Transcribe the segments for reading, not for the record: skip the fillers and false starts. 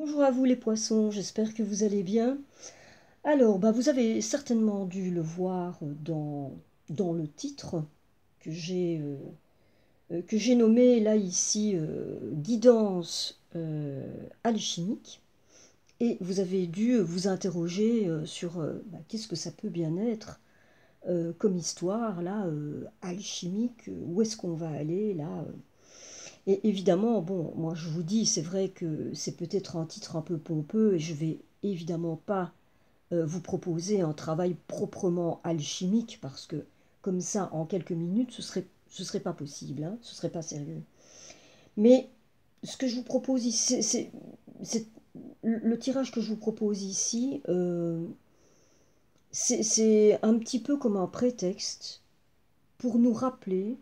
Bonjour à vous les poissons, j'espère que vous allez bien. Alors, vous avez certainement dû le voir dans le titre que j'ai nommé là ici Guidance alchimique. Et vous avez dû vous interroger sur qu'est-ce que ça peut bien être comme histoire là, alchimique, où est-ce qu'on va aller là. Et évidemment, bon, moi je vous dis, c'est vrai que c'est peut-être un titre un peu pompeux et je vais évidemment pas vous proposer un travail proprement alchimique parce que comme ça, en quelques minutes, ce serait pas possible, hein, ce serait pas sérieux. Mais ce que je vous propose ici, c'est le tirage que je vous propose ici, c'est un petit peu comme un prétexte pour nous rappeler,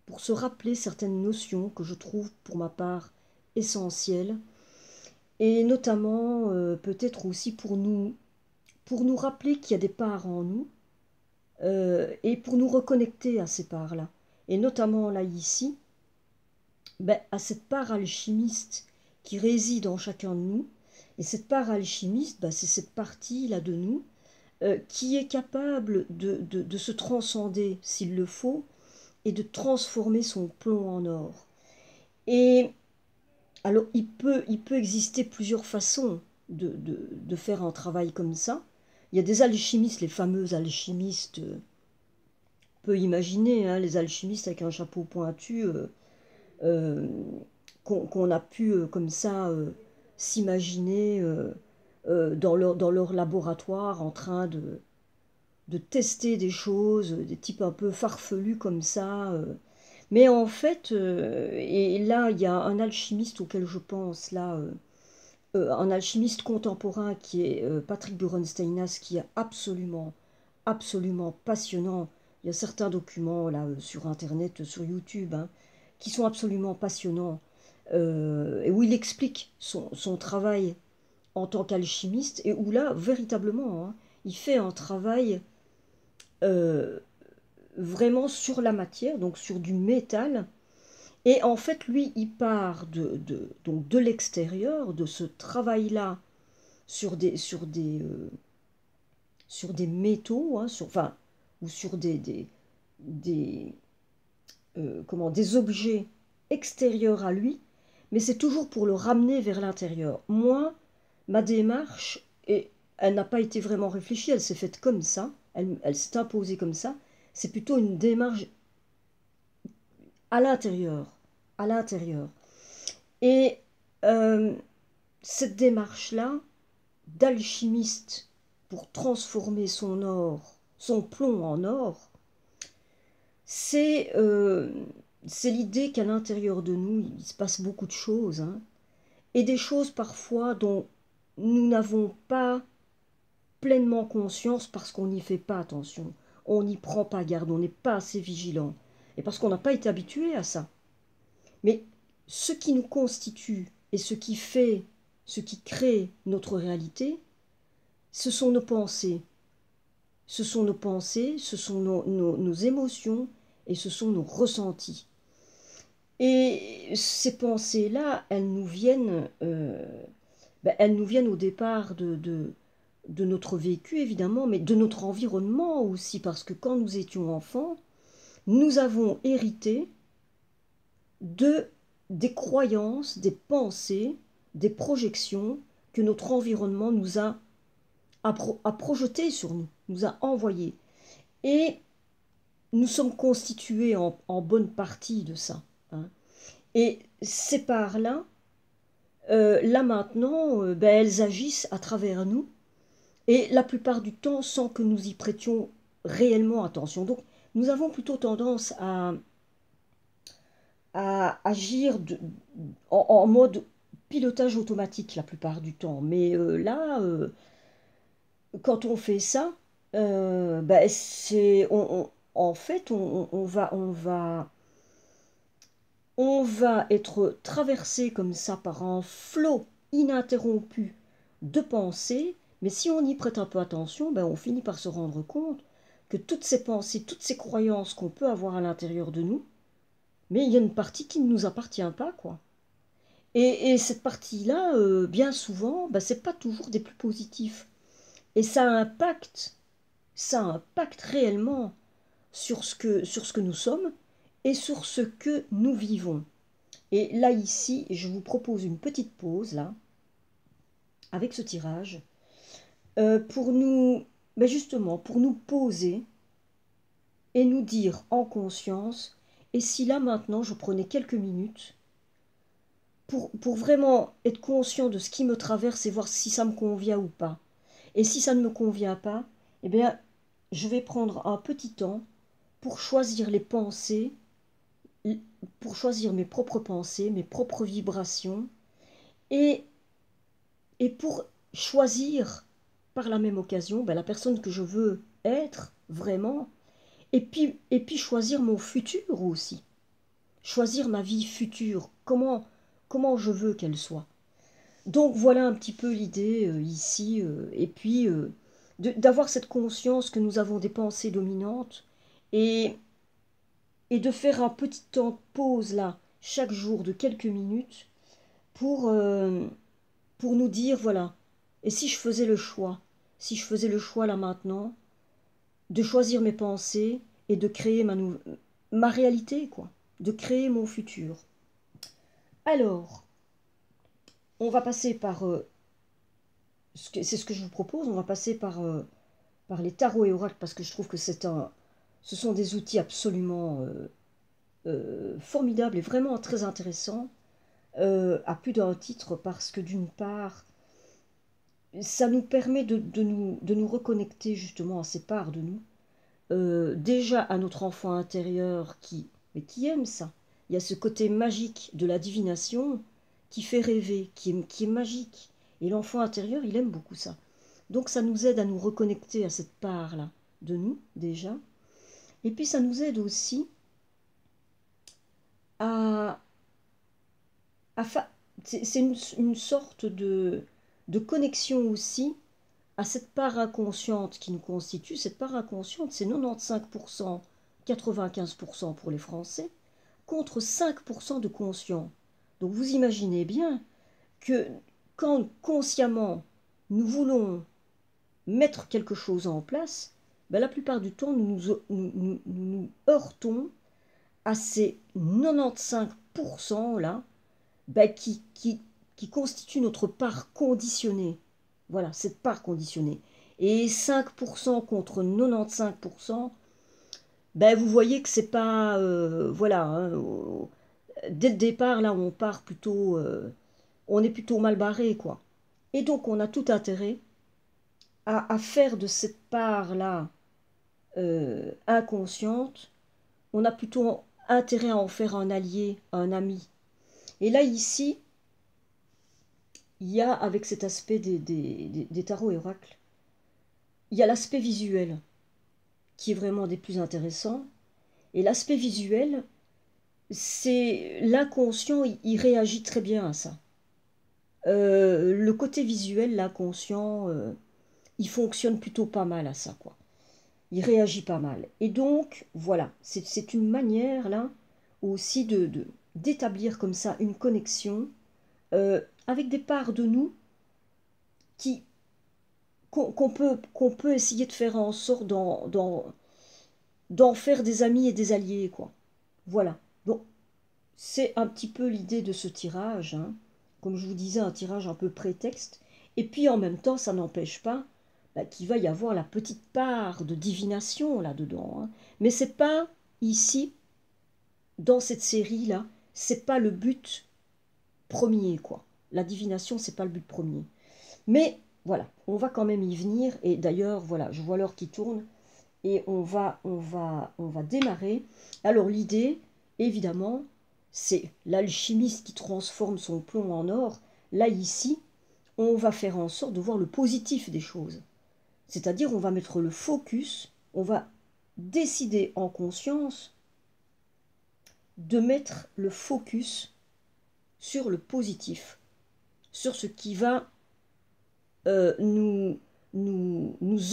pour se rappeler certaines notions que je trouve pour ma part essentielles, et notamment peut-être aussi pour nous rappeler qu'il y a des parts en nous, et pour nous reconnecter à ces parts-là. Et notamment là ici, à cette part alchimiste qui réside en chacun de nous. Et cette part alchimiste, c'est cette partie-là de nous qui est capable de se transcender s'il le faut et de transformer son plomb en or. Et alors, il peut exister plusieurs façons de faire un travail comme ça. Il y a des alchimistes, les fameux alchimistes, on peut imaginer, hein, les alchimistes avec un chapeau pointu, euh, qu'on a pu comme ça s'imaginer dans leur laboratoire en train de tester des choses, des types un peu farfelus comme ça. Mais en fait, et là, il y a un alchimiste auquel je pense, là, un alchimiste contemporain qui est Patrick Burensteinas, qui est absolument, absolument passionnant. Il y a certains documents là sur Internet, sur YouTube, hein, qui sont absolument passionnants, et où il explique son travail en tant qu'alchimiste, et où là, véritablement, hein, il fait un travail euh, vraiment sur la matière, donc sur du métal. Et en fait, lui, il part donc de l'extérieur, de ce travail-là, sur des métaux, hein, enfin, ou sur des, des objets extérieurs à lui, mais c'est toujours pour le ramener vers l'intérieur. Moi, ma démarche, elle n'a pas été vraiment réfléchie, elle s'est faite comme ça, elle s'est imposée comme ça, c'est plutôt une démarche à l'intérieur, à l'intérieur. Et euh, cette démarche-là, d'alchimiste pour transformer son or, son plomb en or, c'est euh, c'est l'idée qu'à l'intérieur de nous, il se passe beaucoup de choses, hein, et des choses parfois dont nous n'avons pas pleinement conscience parce qu'on n'y fait pas attention, on n'y prend pas garde, on n'est pas assez vigilant, et parce qu'on n'a pas été habitué à ça. Mais ce qui nous constitue et ce qui crée notre réalité, ce sont nos pensées. Ce sont nos pensées, ce sont nos émotions et ce sont nos ressentis. Et ces pensées-là, elles nous viennent au départ de notre vécu, évidemment, mais de notre environnement aussi, parce que quand nous étions enfants, nous avons hérité de, des croyances, des pensées, des projections que notre environnement a projetées sur nous, nous a envoyées. Et nous sommes constitués en bonne partie de ça, hein. Et ces parts-là, là maintenant, elles agissent à travers nous, et la plupart du temps sans que nous y prêtions réellement attention. Donc nous avons plutôt tendance à agir en mode pilotage automatique la plupart du temps. Mais là, quand on fait ça, en fait, on va être traversé comme ça par un flot ininterrompu de pensées, mais si on y prête un peu attention, on finit par se rendre compte que toutes ces pensées, toutes ces croyances qu'on peut avoir à l'intérieur de nous, mais il y a une partie qui ne nous appartient pas, quoi. Et cette partie-là, bien souvent, bah, c'est pas toujours des plus positifs. Et ça impacte réellement sur ce que nous sommes et sur ce que nous vivons. Et là, ici, je vous propose une petite pause, là, avec ce tirage, pour nous, ben justement, pour nous poser et nous dire en conscience, et si là, maintenant, je prenais quelques minutes pour vraiment être conscient de ce qui me traverse et voir si ça me convient ou pas. Et si ça ne me convient pas, eh bien, je vais prendre un petit temps pour choisir les pensées, pour choisir mes propres pensées, mes propres vibrations, et, et pour choisir par la même occasion ben, la personne que je veux être vraiment, et puis choisir mon futur aussi, choisir ma vie future, comment je veux qu'elle soit. Donc voilà un petit peu l'idée ici, et puis d'avoir cette conscience que nous avons des pensées dominantes, et, et de faire un petit temps de pause là, chaque jour de quelques minutes, pour, euh, pour nous dire, voilà, et si je faisais le choix, si je faisais le choix là maintenant, de choisir mes pensées et de créer ma réalité, quoi, de créer mon futur. Alors, on va passer par, c'est ce que je vous propose, on va passer par les tarots et oracles parce que je trouve que ce sont des outils absolument formidables et vraiment très intéressants, à plus d'un titre parce que d'une part, ça nous permet de nous reconnecter justement à ces parts de nous, déjà à notre enfant intérieur mais qui aime ça. Il y a ce côté magique de la divination qui fait rêver, qui est magique. Et l'enfant intérieur, il aime beaucoup ça. Donc ça nous aide à nous reconnecter à cette part-là de nous, déjà. Et puis ça nous aide aussi à... à c'est une sorte de connexion aussi à cette part inconsciente qui nous constitue. Cette part inconsciente, c'est 95%, 95% pour les Français, contre 5% de conscient. Donc vous imaginez bien que quand consciemment nous voulons mettre quelque chose en place, ben la plupart du temps nous heurtons à ces 95% là ben qui constituent notre part conditionnée. Voilà, cette part conditionnée. Et 5% contre 95%, ben vous voyez que c'est pas... voilà, hein, dès le départ, là, on part plutôt... on est plutôt mal barré, quoi. Et donc, on a tout intérêt à faire de cette part-là inconsciente, on a plutôt intérêt à en faire un allié, un ami. Et là, ici, il y a, avec cet aspect des tarots et oracles, il y a l'aspect visuel, qui est vraiment des plus intéressants. Et l'aspect visuel, c'est l'inconscient, il réagit très bien à ça. Le côté visuel, l'inconscient, il fonctionne plutôt pas mal à ça, quoi. Il réagit pas mal. Et donc, voilà, c'est une manière, là, aussi d'établir comme ça une connexion avec des parts de nous qui qu'on peut essayer de faire en sorte d'en faire des amis et des alliés, quoi. Voilà. Donc, c'est un petit peu l'idée de ce tirage, hein. Comme je vous disais, un tirage un peu prétexte. Et puis, en même temps, ça n'empêche pas bah, qu'il va y avoir la petite part de divination là-dedans, hein. Mais c'est pas ici, dans cette série-là, c'est pas le but premier, quoi. La divination, c'est pas le but premier. Mais voilà, on va quand même y venir. Et d'ailleurs, voilà, je vois l'heure qui tourne et on va démarrer. Alors l'idée, évidemment, c'est l'alchimiste qui transforme son plomb en or. Là, ici, on va faire en sorte de voir le positif des choses. C'est-à-dire, on va mettre le focus, on va décider en conscience de mettre le focus sur le positif, sur ce qui va nous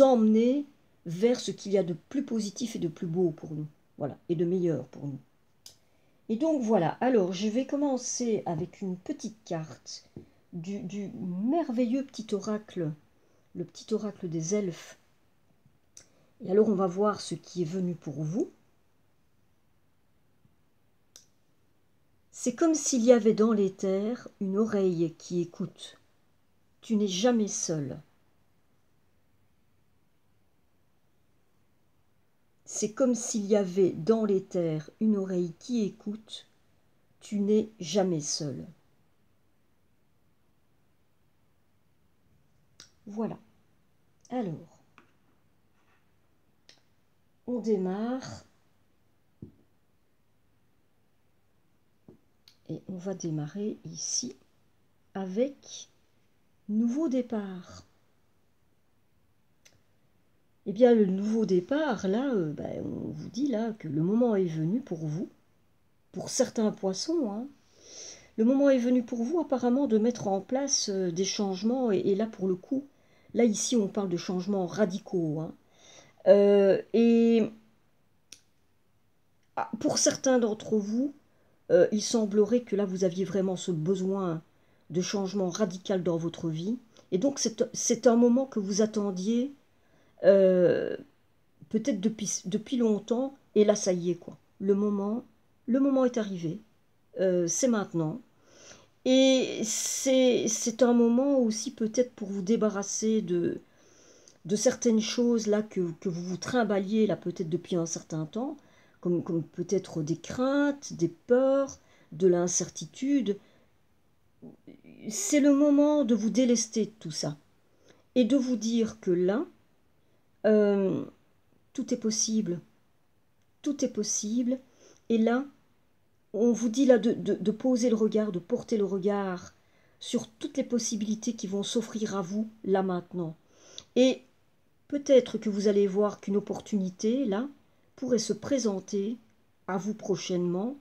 emmener vers ce qu'il y a de plus positif et de plus beau pour nous, voilà, et de meilleur pour nous. Et donc voilà, alors je vais commencer avec une petite carte du merveilleux petit oracle, le petit oracle des elfes. Et alors on va voir ce qui est venu pour vous. C'est comme s'il y avait dans l'éther une oreille qui écoute. Tu n'es jamais seul. C'est comme s'il y avait dans l'éther une oreille qui écoute. Tu n'es jamais seul. Voilà. Alors, on démarre. Et on va démarrer ici avec nouveau départ. Eh bien, le nouveau départ, là, on vous dit là que le moment est venu pour vous, pour certains poissons, hein. Le moment est venu pour vous apparemment de mettre en place des changements, et là pour le coup, là ici on parle de changements radicaux, hein. Et pour certains d'entre vous, il semblerait que là vous aviez vraiment ce besoin de changement radical dans votre vie, et donc c'est un moment que vous attendiez peut-être depuis longtemps, et là ça y est quoi, le moment est arrivé, c'est maintenant. Et c'est un moment aussi peut-être pour vous débarrasser de certaines choses là que vous vous trimballiez là peut-être depuis un certain temps, comme peut-être des craintes, des peurs, de l'incertitude. C'est le moment de vous délester de tout ça et de vous dire que là, euh, tout est possible. Tout est possible. Et là, on vous dit là de poser le regard, de porter le regard sur toutes les possibilités qui vont s'offrir à vous là maintenant. Et peut-être que vous allez voir qu'une opportunité là pourrait se présenter à vous prochainement,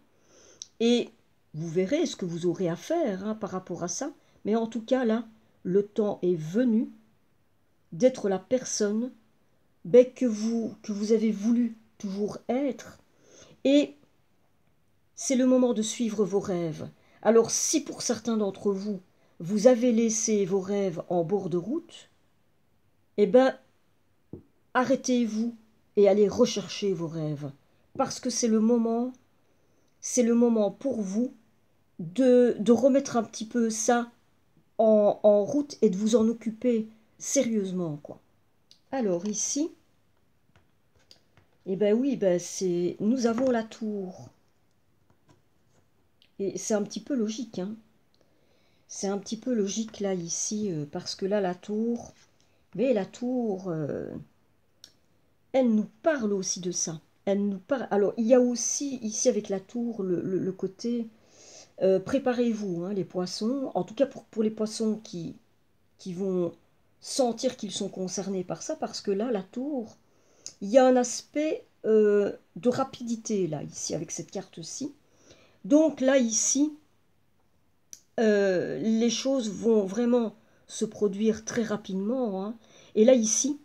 et vous verrez ce que vous aurez à faire hein, par rapport à ça. Mais en tout cas là, le temps est venu d'être la personne que vous avez voulu toujours être, et c'est le moment de suivre vos rêves. Alors si pour certains d'entre vous, vous avez laissé vos rêves en bord de route, eh bien, arrêtez-vous et allez rechercher vos rêves. Parce que c'est le moment pour vous de remettre un petit peu ça en route et de vous en occuper sérieusement, quoi. Alors ici, eh ben oui, nous avons la tour. Et c'est un petit peu logique, hein. C'est un petit peu logique là, ici, parce que là, la tour, mais la tour, elle nous parle aussi de ça. Elle nous parle. Alors, il y a aussi, ici, avec la tour, le côté, préparez-vous, hein, les poissons, en tout cas pour les poissons qui vont sentir qu'ils sont concernés par ça, parce que là, la tour, il y a un aspect de rapidité, là, ici, avec cette carte-ci. Donc, là, ici, les choses vont vraiment se produire très rapidement, hein. Et là, ici,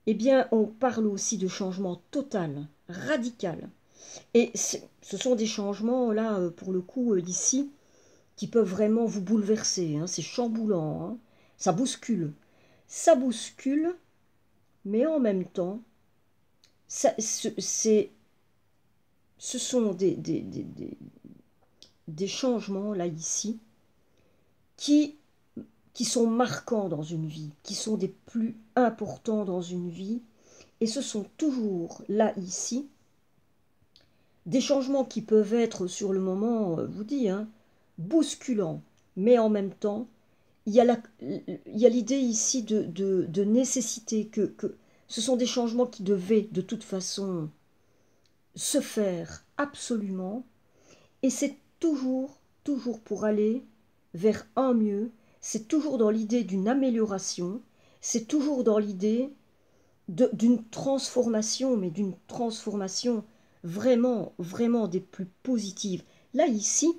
eh bien, on parle aussi de changement total, radical. Et ce sont des changements, là, pour le coup, ici, qui peuvent vraiment vous bouleverser, hein. C'est chamboulant, hein. Ça bouscule. Ça bouscule, mais en même temps, ce sont des changements, là, ici, qui qui sont marquants dans une vie, qui sont des plus importants dans une vie. Et ce sont toujours, là, ici, des changements qui peuvent être, sur le moment, je vous dis, hein, bousculants. Mais en même temps, il y a l'idée ici de nécessité, que ce sont des changements qui devaient, de toute façon, se faire absolument. Et c'est toujours, toujours pour aller vers un mieux. C'est toujours dans l'idée d'une amélioration, c'est toujours dans l'idée d'une transformation, mais d'une transformation vraiment, vraiment des plus positives. Là, ici,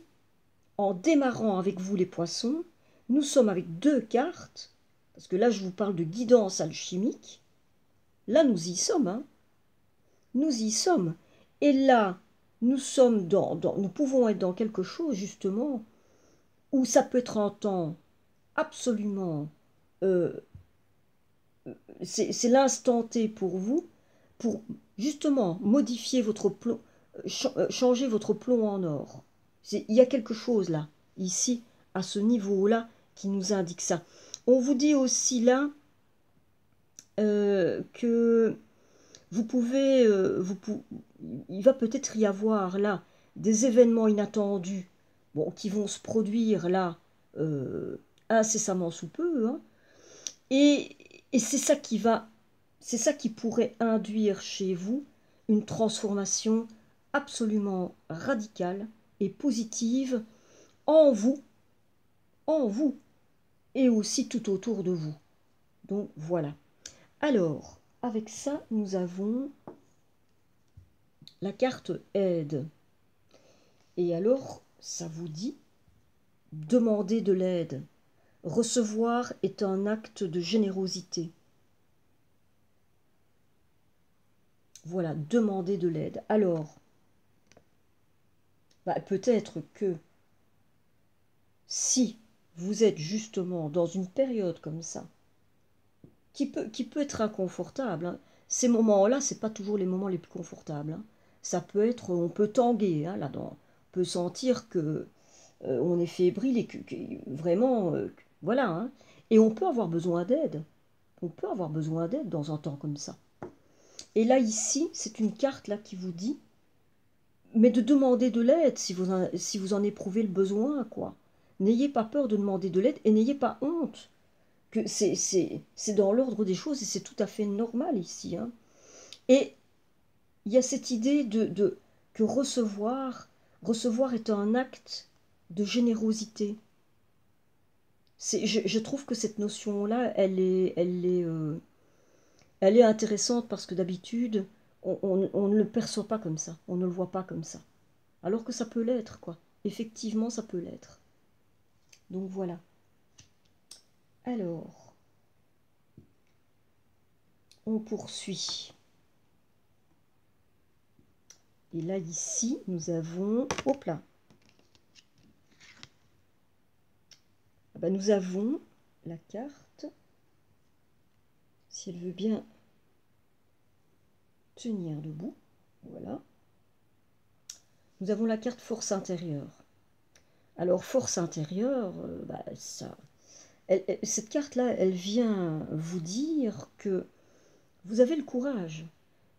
en démarrant avec vous les poissons, nous sommes avec deux cartes, parce que là, je vous parle de guidance alchimique. Là, nous y sommes, hein. Nous y sommes. Et là, nous sommes nous pouvons être dans quelque chose, justement, où ça peut être un temps absolument... euh, c'est l'instant T pour vous, pour justement modifier votre plomb, changer votre plomb en or. Il y a quelque chose là, ici, à ce niveau-là, qui nous indique ça. On vous dit aussi là que vous pouvez, il va peut-être y avoir là des événements inattendus, bon, qui vont se produire là incessamment sous peu, hein, et, et c'est ça qui pourrait induire chez vous une transformation absolument radicale et positive en vous, en vous, et aussi tout autour de vous. Donc voilà. Alors, avec ça, nous avons la carte aide. Et alors, ça vous dit demander de l'aide. Recevoir est un acte de générosité. Voilà, demander de l'aide. Alors, peut-être que si vous êtes justement dans une période comme ça, qui peut être inconfortable, hein, ces moments-là, ce n'est pas toujours les moments les plus confortables, hein. Ça peut être, on peut tanguer hein, là-dedans. On peut sentir que on est fébrile et que vraiment, voilà. Hein. Et on peut avoir besoin d'aide. On peut avoir besoin d'aide dans un temps comme ça. Et là, ici, c'est une carte là qui vous dit, mais de demander de l'aide si vous en éprouvez le besoin, quoi. N'ayez pas peur de demander de l'aide et n'ayez pas honte. Que c'est dans l'ordre des choses et c'est tout à fait normal ici. Hein. Et il y a cette idée que recevoir est un acte de générosité. Je trouve que cette notion-là, elle est intéressante parce que d'habitude, on ne le perçoit pas comme ça, on ne le voit pas comme ça. Alors que ça peut l'être, quoi. Effectivement, ça peut l'être. Donc voilà. Alors, on poursuit. Et là, ici, nous avons... Hop là. Nous avons la carte. Si elle veut bien tenir debout. Voilà. Nous avons la carte force intérieure. Alors, force intérieure, cette carte-là, elle vient vous dire que vous avez le courage.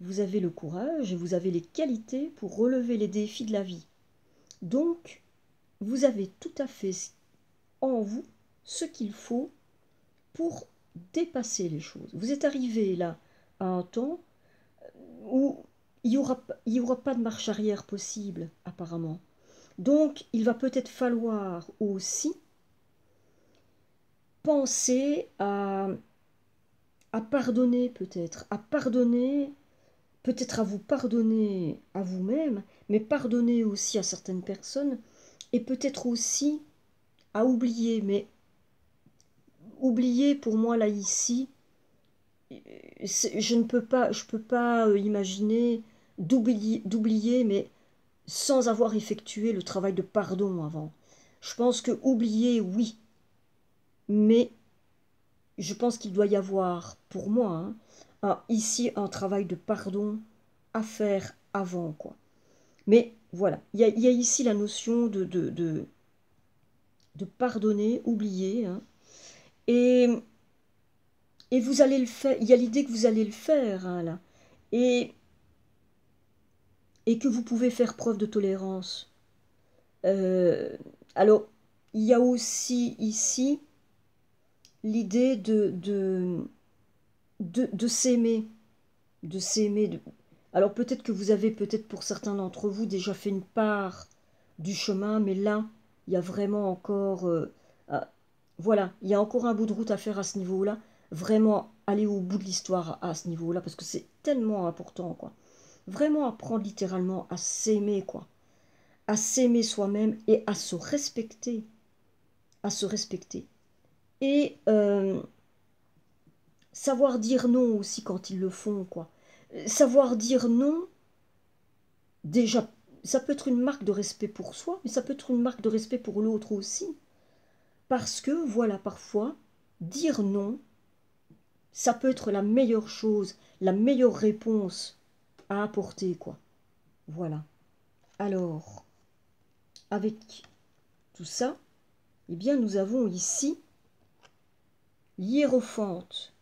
Vous avez le courage et vous avez les qualités pour relever les défis de la vie. Donc, vous avez tout à fait en vous ce qu'il faut pour dépasser les choses. Vous êtes arrivé là à un temps où il y aura pas de marche arrière possible, apparemment. Donc, il va peut-être falloir aussi penser à pardonner peut-être, peut-être à vous pardonner à vous-même, mais pardonner aussi à certaines personnes, et peut-être aussi à oublier. Mais oublier pour moi là ici, je peux pas imaginer d'oublier, mais sans avoir effectué le travail de pardon avant. Je pense que oublier, oui, mais je pense qu'il doit y avoir, pour moi, hein, ici un travail de pardon à faire avant, quoi. Mais voilà, il y a ici la notion de pardonner, oublier, hein, et, et vous allez le faire, il y a l'idée que vous allez le faire, hein, là, et, et que vous pouvez faire preuve de tolérance. Euh, alors, il y a aussi ici l'idée de s'aimer, de s'aimer. Alors peut-être que vous avez, peut-être pour certains d'entre vous, déjà fait une part du chemin, mais là, il y a vraiment encore... voilà, il y a encore un bout de route à faire à ce niveau-là. Vraiment aller au bout de l'histoire à ce niveau-là, parce que c'est tellement important, quoi. Vraiment apprendre littéralement à s'aimer, quoi. À s'aimer soi-même et à se respecter. À se respecter. Et savoir dire non aussi quand ils le font, quoi. Savoir dire non, déjà, ça peut être une marque de respect pour soi, mais ça peut être une marque de respect pour l'autre aussi. Parce que, voilà, parfois, dire non, ça peut être la meilleure chose, la meilleure réponse à apporter, quoi. Voilà. Alors, avec tout ça, eh bien, nous avons ici l'hiérophante.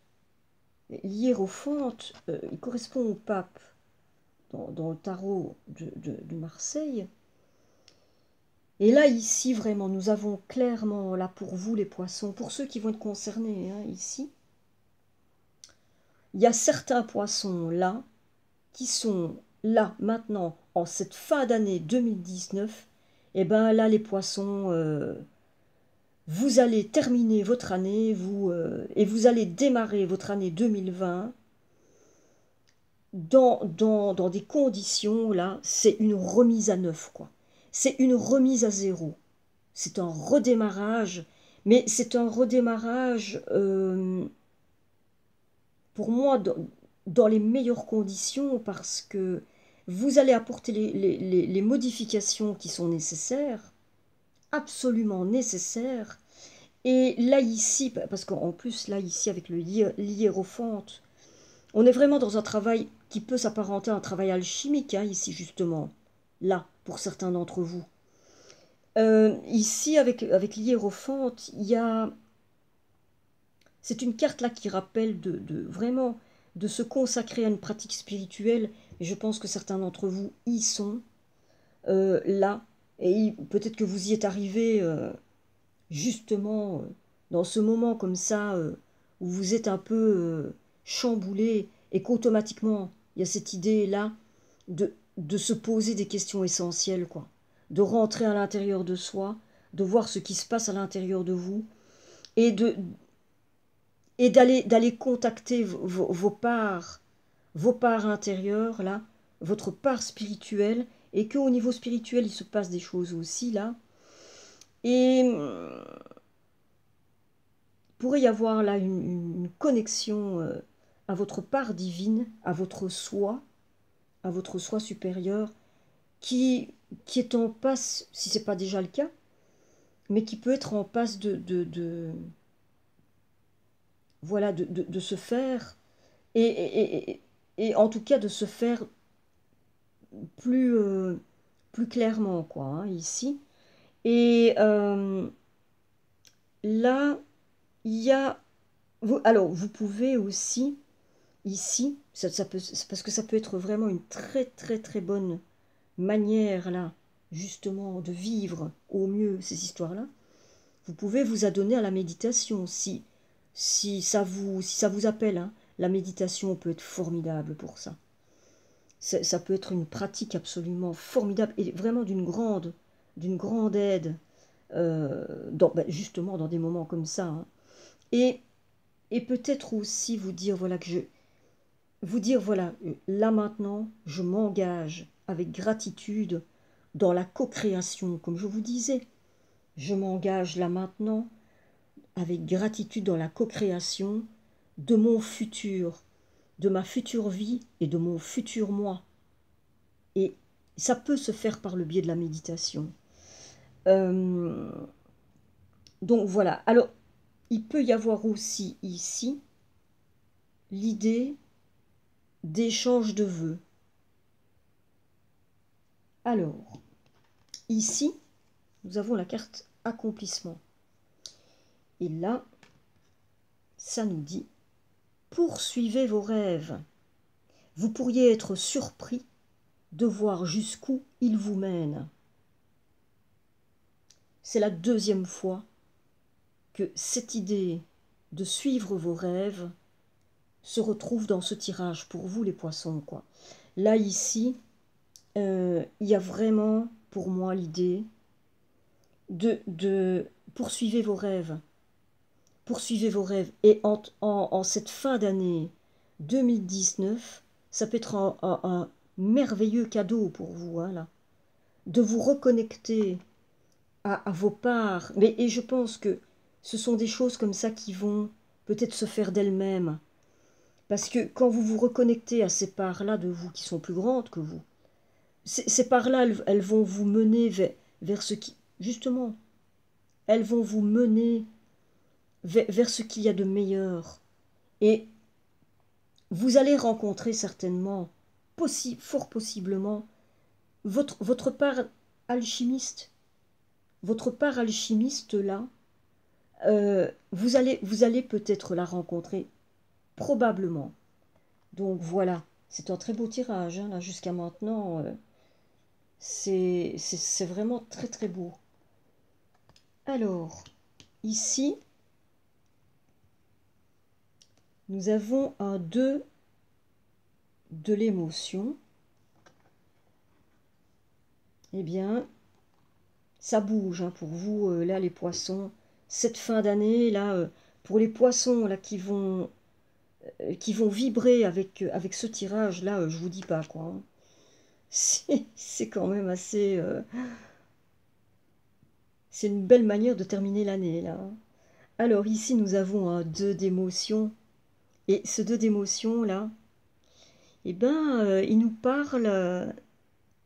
L'hiérophante, il correspond au pape dans le tarot de Marseille. Et là, ici, vraiment, nous avons clairement, là, pour vous, les poissons, pour ceux qui vont être concernés, hein, ici, il y a certains poissons, là, qui sont, là, maintenant, en cette fin d'année 2019, et bien là, les poissons, vous allez terminer votre année, et vous allez démarrer votre année 2020 dans des conditions, là, c'est une remise à neuf, quoi. C'est une remise à zéro. C'est un redémarrage, mais c'est un redémarrage, pour moi, dans les meilleures conditions, parce que vous allez apporter les modifications qui sont nécessaires, absolument nécessaires. Et là, ici, parce qu'en plus, là, ici, avec l'hiérophante, on est vraiment dans un travail qui peut s'apparenter à un travail alchimique, hein, ici, justement. Là, pour certains d'entre vous. Ici, avec l'hiérophante, il y a... C'est une carte là qui rappelle vraiment de se consacrer à une pratique spirituelle. Et je pense que certains d'entre vous y sont là. Et peut-être que vous y êtes arrivé justement dans ce moment comme ça où vous êtes un peu chamboulé et qu'automatiquement il y a cette idée là de se poser des questions essentielles, quoi. De rentrer à l'intérieur de soi, de voir ce qui se passe à l'intérieur de vous et d'aller contacter vos parts intérieures, là, votre part spirituelle, et qu'au niveau spirituel, il se passe des choses aussi, là. Et pourrait y avoir là une connexion à votre part divine, à votre soi supérieur, qui est en passe, si ce n'est pas déjà le cas, mais qui peut être en passe voilà, de se faire, et en tout cas de se faire plus clairement, quoi, hein, ici. Et là, il y a... alors, vous pouvez aussi, ici, parce que ça peut être vraiment une très très très bonne manière, là, justement, de vivre au mieux ces histoires-là. Vous pouvez vous adonner à la méditation, si ça vous appelle, hein. La méditation peut être formidable pour ça. Ça peut être une pratique absolument formidable et vraiment d'une grande aide, justement dans des moments comme ça, hein. Et, et peut-être aussi vous dire, voilà, là maintenant, je m'engage avec gratitude dans la co-création, comme je vous disais. Je m'engage là maintenant avec gratitude dans la co-création de mon futur, de ma future vie et de mon futur moi. Et ça peut se faire par le biais de la méditation. Donc voilà. Alors, il peut y avoir aussi ici l'idée d'échange de vœux. Alors, ici, nous avons la carte accomplissement. Et là, ça nous dit poursuivez vos rêves. Vous pourriez être surpris de voir jusqu'où ils vous mènent. C'est la deuxième fois que cette idée de suivre vos rêves se retrouve dans ce tirage pour vous, les poissons, quoi. Là, ici, il y a vraiment, pour moi, l'idée de poursuivre vos rêves. Poursuivez vos rêves. Et en cette fin d'année 2019, ça peut être un merveilleux cadeau pour vous, hein, là, de vous reconnecter à vos parts. Et je pense que ce sont des choses comme ça qui vont peut-être se faire d'elles-mêmes. Parce que quand vous vous reconnectez à ces parts-là de vous qui sont plus grandes que vous, c'est par là, elles vont vous mener vers ce qui, justement, elles vont vous mener vers ce qu'il y a de meilleur. Et vous allez rencontrer certainement, fort possiblement, votre part alchimiste. Votre part alchimiste, là, vous allez peut-être la rencontrer, probablement. Donc voilà, c'est un très beau tirage, hein, là, jusqu'à maintenant. C'est vraiment très très beau. Alors, ici, nous avons un 2 de l'émotion. Eh bien, ça bouge, hein, pour vous, là, les poissons. Cette fin d'année, là, pour les poissons là, qui vont vibrer avec ce tirage-là, je vous dis pas quoi, hein. C'est quand même assez... c'est une belle manière de terminer l'année, là, hein. Alors ici, nous avons un 2 d'émotion. Et ce 2 d'émotion, là, eh ben, il nous parle...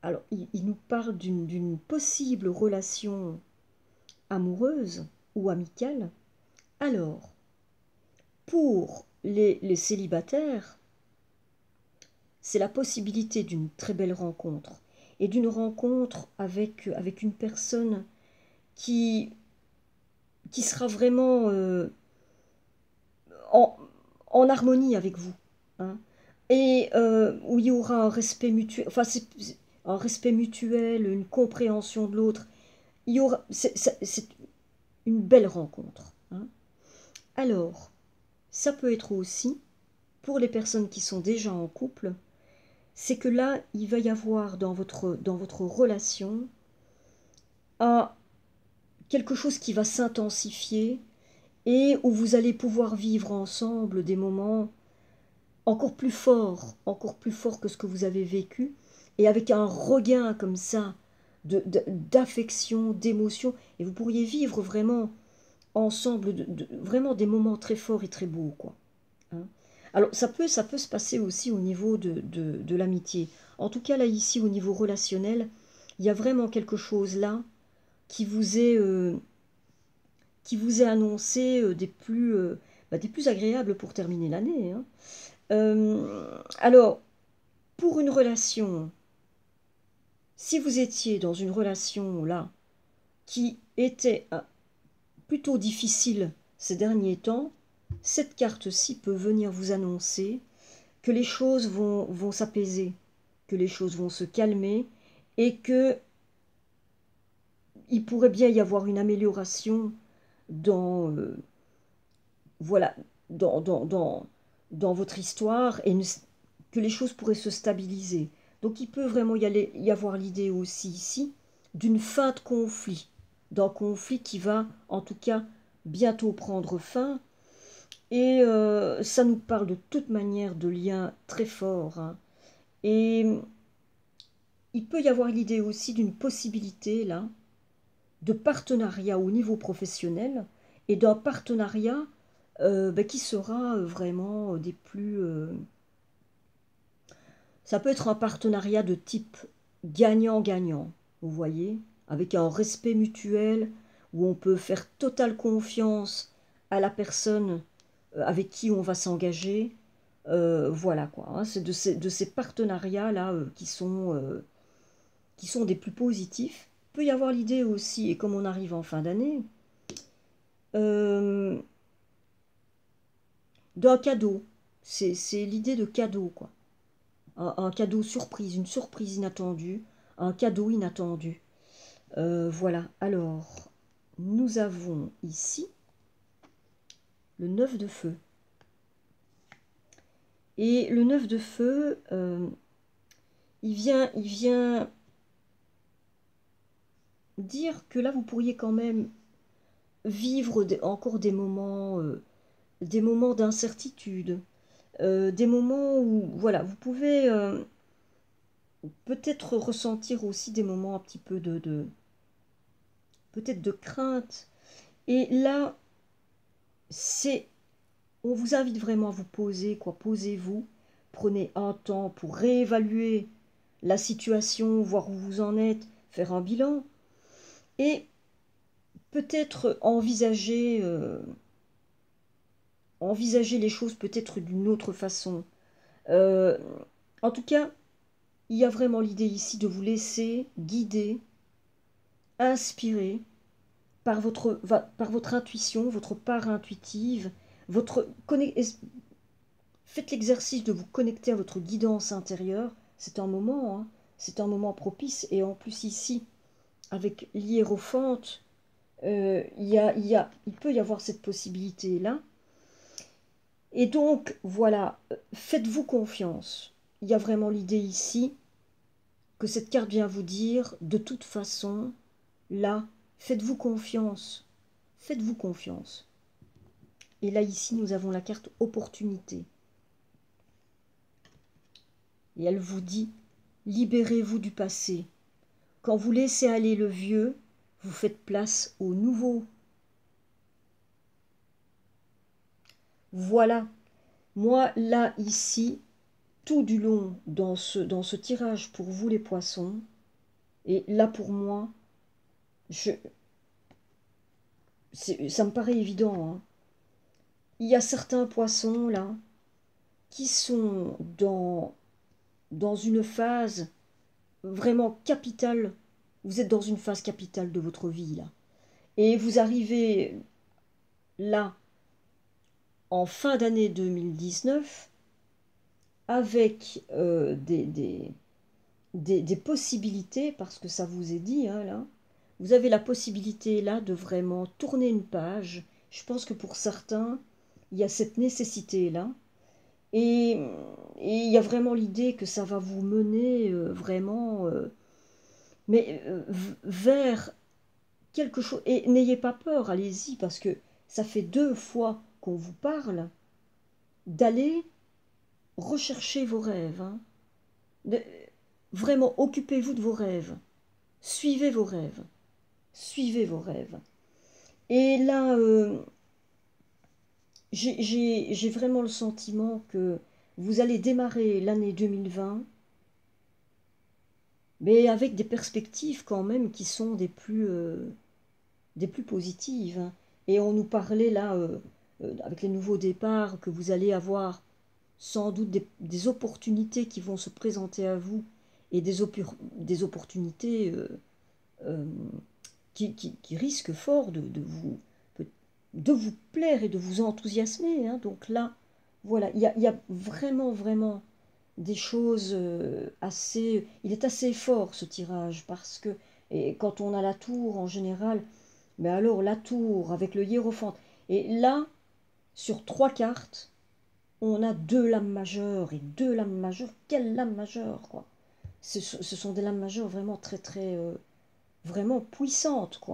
alors, il nous parle d'une possible relation amoureuse ou amicale. Alors, pour les célibataires, c'est la possibilité d'une très belle rencontre. Et d'une rencontre avec une personne qui, qui sera vraiment en, en harmonie avec vous, hein. Et où il y aura un respect mutuel, enfin, un respect mutuel, une compréhension de l'autre. Il y aura, c'est une belle rencontre, hein. Alors, ça peut être aussi, pour les personnes qui sont déjà en couple, c'est que là, il va y avoir dans votre relation quelque chose qui va s'intensifier et où vous allez pouvoir vivre ensemble des moments encore plus forts que ce que vous avez vécu, et avec un regain comme ça d'affection, d'émotion, et vous pourriez vivre vraiment ensemble vraiment des moments très forts et très beaux, quoi, hein. Alors ça peut se passer aussi au niveau de l'amitié. En tout cas là ici au niveau relationnel, il y a vraiment quelque chose là qui vous est, annoncé, des plus agréables pour terminer l'année, hein. Alors, pour une relation, si vous étiez dans une relation là qui était plutôt difficile ces derniers temps, cette carte-ci peut venir vous annoncer que les choses vont s'apaiser, que les choses vont se calmer et que il pourrait bien y avoir une amélioration dans, voilà, dans, dans, dans, dans votre histoire, et que les choses pourraient se stabiliser. Donc il peut vraiment y avoir l'idée aussi ici d'une fin de conflit, d'un conflit qui va en tout cas bientôt prendre fin. Et ça nous parle de toute manière de liens très forts, hein. Et il peut y avoir l'idée aussi d'une possibilité là de partenariat au niveau professionnel, et d'un partenariat qui sera vraiment des plus... ça peut être un partenariat de type gagnant-gagnant, vous voyez, avec un respect mutuel, où on peut faire totale confiance à la personne avec qui on va s'engager. Voilà quoi, hein. C'est de ces partenariats-là qui sont des plus positifs. Il peut y avoir l'idée aussi, et comme on arrive en fin d'année, euh, d'un cadeau. C'est l'idée de cadeau, quoi. Un cadeau surprise, une surprise inattendue, un cadeau inattendu. Voilà, alors, nous avons ici le 9 de feu. Et le 9 de feu, il vient dire que là, vous pourriez quand même vivre encore des moments d'incertitude, des moments où, voilà, vous pouvez peut-être ressentir aussi des moments un petit peu peut-être de crainte. Et là, on vous invite vraiment à vous poser, quoi. Posez-vous, prenez un temps pour réévaluer la situation, voir où vous en êtes, faire un bilan, et peut-être envisager les choses peut-être d'une autre façon. Euh, En tout cas, il y a vraiment l'idée ici de vous laisser guider, inspirer par votre intuition, votre part intuitive, votre faites l'exercice de vous connecter à votre guidance intérieure. C'est un moment, hein, c'est un moment propice. Et en plus ici, avec l'hiérophante, il peut y avoir cette possibilité-là. Et donc, voilà, faites-vous confiance. Il y a vraiment l'idée ici que cette carte vient vous dire, de toute façon, là, faites-vous confiance. Faites-vous confiance. Et là, ici, nous avons la carte opportunité. Et elle vous dit, libérez-vous du passé. Quand vous laissez aller le vieux, vous faites place au nouveau. Voilà. Moi, là, ici, tout du long dans ce tirage pour vous les poissons, et là pour moi, ça me paraît évident, hein. Il y a certains poissons là qui sont dans une phase vraiment capitale. Vous êtes dans une phase capitale de votre vie là. Et vous arrivez là en fin d'année 2019 avec des possibilités, parce que ça vous est dit, hein, là, vous avez la possibilité là de vraiment tourner une page. Je pense que pour certains, il y a cette nécessité là. Et, et il y a vraiment l'idée que ça va vous mener vraiment vers quelque chose. Et n'ayez pas peur, allez-y, parce que ça fait 2 fois qu'on vous parle d'aller rechercher vos rêves, hein. De- Vraiment, occupez-vous de vos rêves. Suivez vos rêves. Suivez vos rêves. Et là, j'ai vraiment le sentiment que vous allez démarrer l'année 2020, mais avec des perspectives quand même qui sont des plus positives, hein. Et on nous parlait là, avec les nouveaux départs, que vous allez avoir sans doute des opportunités qui vont se présenter à vous, et des opportunités euh, qui risquent fort de vous plaire et de vous enthousiasmer, hein. Donc là, voilà, il y a vraiment, vraiment des choses assez... Il est assez fort ce tirage, parce que et quand on a la tour en général, mais alors la tour avec le hiérophante, et là, sur 3 cartes, on a 2 lames majeures, et 2 lames majeures, quelle lame majeure, quoi. Ce sont des lames majeures vraiment très, très, vraiment puissantes, quoi.